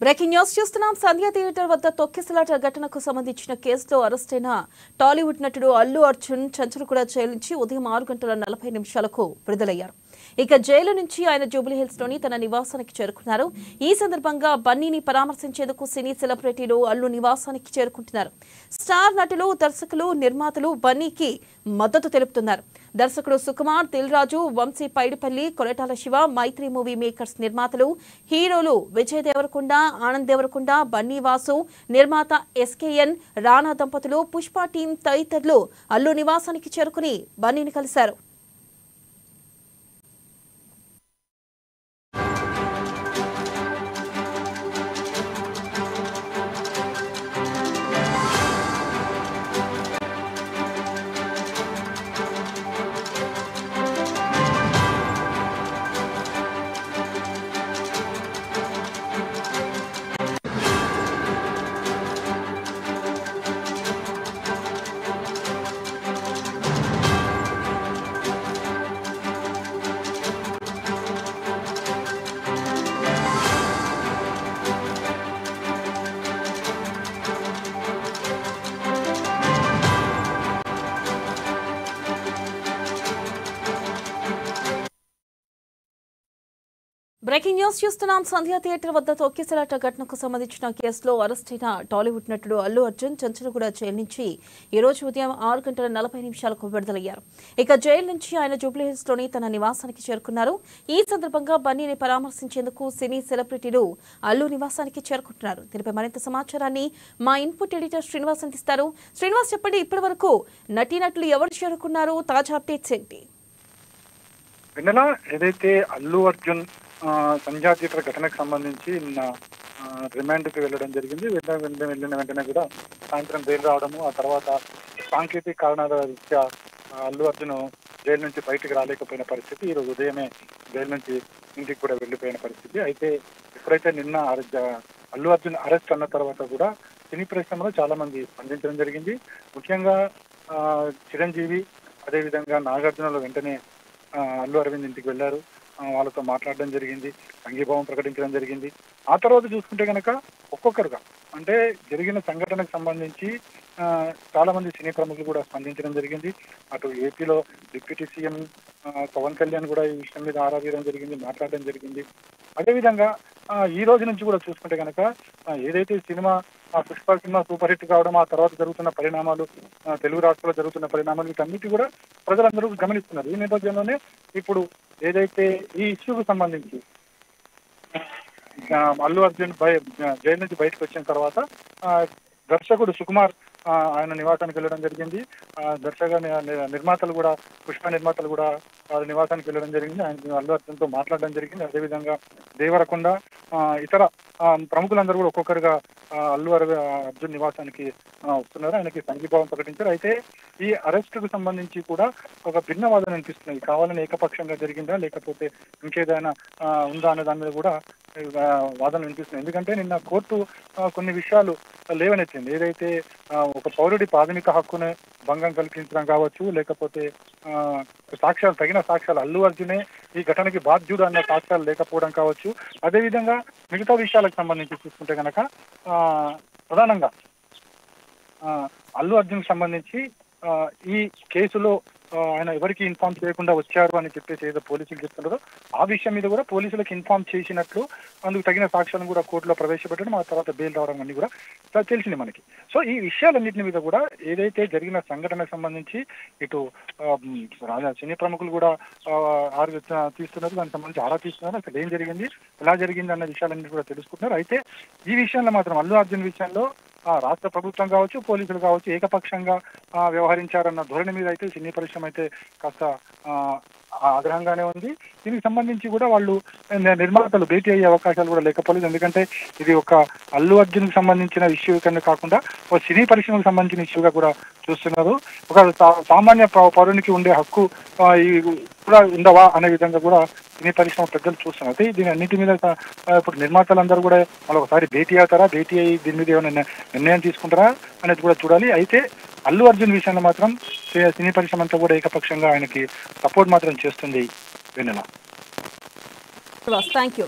Breaking news చూస్తున్నాం. సంధ్య theatre వద్ద తొక్కిసలాట ఘటనకు సంబంధించిన కేసులో అరెస్టైన టాలీవుడ్ నటుడు అల్లు అర్జున్ చంచలగూడ జైలు నుంచి ఉదయం 6:40 విడుదలయ్యారు. ఇక జైలు నుంచి ఆయన జూబ్లీహిల్స్ లోని తన నివాసానికి చేరుకున్నారు. ఈ సందర్భంగా బన్నీని పరామర్శించేందుకు సినీ సెలబ్రిటీలు అల్లు నివాసానికి చేరుకుంటున్నారు. స్టార్ నటులు, దర్శకులు, నిర్మాతలు బన్నీకి మద్దతు తెలుపుతున్నారు. దర్శకుడు సుకుమార్, దిల్ రాజు, వంశీ పైడిపల్లి, కొరటాల శివ, మైత్రి మూవీ మేకర్స్ నిర్మాతలు, హీరోలు విజయ్ దేవరకొండ, ఆనంద్ దేవరకొండ, బన్నీ వాసు, నిర్మాత ఎస్కేఎన్, రానా దంపతులు, పుష్ప టీం తదితరులు అల్లు నివాసానికి చేరుకుని బన్నీని కలిశారు. బ్రేకింగ్ న్యూస్ చూస్తున్నాం. సంధ్య థియేటర్ వద్ద తొక్కిసలాట ఘటనకు సంబంధించిన కేసులో అరెస్టైన టాలీవుడ్ నటుడు అల్లు అర్జున్ చంచలగూడ జైలు నుంచి ఈ రోజు ఉదయం 6:40 విడుదలయ్యారు. ఇక జైలు నుంచి ఆయన జూబ్లీహిల్స్ లోని తన నివాసానికి చేరుకున్నారు. ఈ సందర్భంగా బన్నీని పరామర్శించేందుకు సినీ సెలబ్రిటీలు అల్లు నివాసానికి చేరుకుంటున్నారు. దీనిపై మరింత సమాచారాన్ని మా ఇన్పుట్ ఎడిటర్ శ్రీనివాస్ అందిస్తారు. శ్రీనివాస్, చెప్పండి, ఇప్పటి వరకు నటీనటులు ఎవరు చేరుకున్నారు? తాజా అప్డేట్స్ ఏంటి? ఏదైతే అల్లు అర్జున్ సంధ్యా థియేటర్ ఘటనకు సంబంధించి నిన్న రిమాండ్కి వెళ్ళడం జరిగింది. వెళ్ళిన వెంటనే కూడా సాయంత్రం బెయిల్ రావడము, ఆ తర్వాత సాంకేతిక కారణాల రీత్యా అల్లు అర్జున్ జైలు నుంచి బయటకు రాలేకపోయిన పరిస్థితి. ఈరోజు ఉదయమే జైలు నుంచి ఇంటికి కూడా వెళ్ళిపోయిన పరిస్థితి. అయితే ఎప్పుడైతే నిన్న అల్లు అర్జున్ అరెస్ట్ అన్న తర్వాత కూడా సినీ పరిశ్రమలో చాలా మంది స్పందించడం జరిగింది. ముఖ్యంగా చిరంజీవి, అదేవిధంగా నాగార్జునలో వెంటనే అల్లు అరవింద్ ఇంటికి వెళ్ళారు. వాళ్ళతో మాట్లాడడం జరిగింది, సంఘీభావం ప్రకటించడం జరిగింది. ఆ తర్వాత చూసుకుంటే కనుక ఒక్కొక్కరుగా అంటే జరిగిన సంఘటనకు సంబంధించి చాలా మంది సినీ ప్రముఖులు కూడా స్పందించడం జరిగింది. అటు ఏపీలో డిప్యూటీ సీఎం పవన్ కళ్యాణ్ కూడా ఈ విషయం మీద ఆరా తీయడం జరిగింది, మాట్లాడడం జరిగింది. అదేవిధంగా ఈ రోజు నుంచి కూడా చూసుకుంటే కనుక ఏదైతే cinema Pushpa cinema super hit కావడం, ఆ తర్వాత జరుగుతున్న పరిణామాలు, తెలుగు రాష్ట్రాల్లో జరుగుతున్న పరిణామాలు, వీటన్నిటి కూడా ప్రజలందరూ గమనిస్తున్నారు. ఈ నేపథ్యంలోనే ఇప్పుడు ఏదైతే ఈ ఇష్యూకు సంబంధించి అల్లు అర్జున్ జైలు నుంచి బయటకు వచ్చిన తర్వాత దర్శకుడు సుకుమార్ ఆయన నివాసానికి వెళ్ళడం జరిగింది. నిర్మాతలు కూడా, పుష్ప నిర్మాతలు కూడా వాళ్ళ నివాసానికి వెళ్ళడం జరిగింది. ఆయన అల్లు అర్జున్తో మాట్లాడడం జరిగింది. అదేవిధంగా దేవరకొండ, ఇతర ప్రముఖులందరూ కూడా ఒక్కొక్కరుగా అల్లు అర్జున్ నివాసానికి వస్తున్నారు. ఆయనకి సంఘీభావం ప్రకటించారు. అయితే ఈ అరెస్టుకు సంబంధించి కూడా ఒక భిన్న వాదన అనిపిస్తున్నాయి. కావాలని ఏకపక్షంగా జరిగిందా లేకపోతే ఇంకేదైనా ఉందా అనే దాని మీద కూడా వాదన వినిపిస్తుంది. ఎందుకంటే నిన్న కోర్టు కొన్ని విషయాలు లేవనెత్తింది. ఏదైతే ఒక పౌరుడి ప్రాథమిక హక్కునే భంగం కల్పించడం కావచ్చు, లేకపోతే తగిన సాక్ష్యాలు అల్లు అర్జునే ఈ ఘటనకి బాధ్యుడు అన్న సాక్ష్యాలు లేకపోవడం కావచ్చు. అదేవిధంగా మిగతా విషయాలకు సంబంధించి చూసుకుంటే కనుక ప్రధానంగా అల్లు అర్జున్ సంబంధించి ఈ కేసులో ఆయన ఎవరికి ఇన్ఫార్మ్ చేయకుండా వచ్చారు అని చెప్పేసి ఏదో పోలీసులు చెప్తున్నారో ఆ విషయం మీద కూడా పోలీసులకు ఇన్ఫార్మ్ చేసినట్లు, అందుకు తగిన సాక్ష్యాలను కూడా కోర్టులో ప్రవేశపెట్టడం, ఆ తర్వాత బెయిల్ రావడం అన్ని కూడా తెలిసింది మనకి. సో ఈ విషయాలన్నింటి మీద కూడా ఏదైతే జరిగిన సంఘటనకు సంబంధించి ఇటు సినీ ప్రముఖులు కూడా తీస్తున్నారు, దానికి సంబంధించి ఆరా తీస్తున్నారు. అసలు ఏం జరిగింది, ఎలా జరిగింది అన్న విషయాలన్నీ కూడా తెలుసుకుంటున్నారు. అయితే ఈ విషయంలో మాత్రం అల్లు అర్జున్ విషయంలో రాష్ట్ర ప్రభుత్వం కావచ్చు, పోలీసులు కావచ్చు ఏకపక్షంగా వ్యవహరించారన్న ధోరణి మీద అయితే సినీ పరిశ్రమ అయితే కాస్త ఆగ్రహంగానే ఉంది. దీనికి సంబంధించి కూడా వాళ్ళు నిర్మాతలు భేటీ అయ్యే అవకాశాలు కూడా లేకపోలేదు. ఎందుకంటే ఇది ఒక అల్లు అర్జున్కి సంబంధించిన ఇష్యూ కన్నా కాకుండా ఒక సినీ పరిశ్రమకు సంబంధించిన ఇష్యూగా కూడా చూస్తున్నారు. ఒక సామాన్య పౌరునికి ఉండే హక్కు కూడా ఉండవా అనే విధంగా కూడా సినీ పరిశ్రమ పెద్దలు చూస్తున్నారు. అయితే దీని అన్నింటి మీద ఇప్పుడు నిర్మాతలందరూ కూడా మరొకసారి భేటీ అవుతారా, భేటీ అయ్యి దీని మీద ఏమైనా నిర్ణయం తీసుకుంటారా అనేది కూడా చూడాలి. అయితే అల్లు అర్జున్ విషయంలో మాత్రం సినీ పరిశ్రమ అంతా కూడా ఏకపక్షంగా ఆయనకి సపోర్ట్ మాత్రం చేస్తుంది. వెన్నెల. Thank you.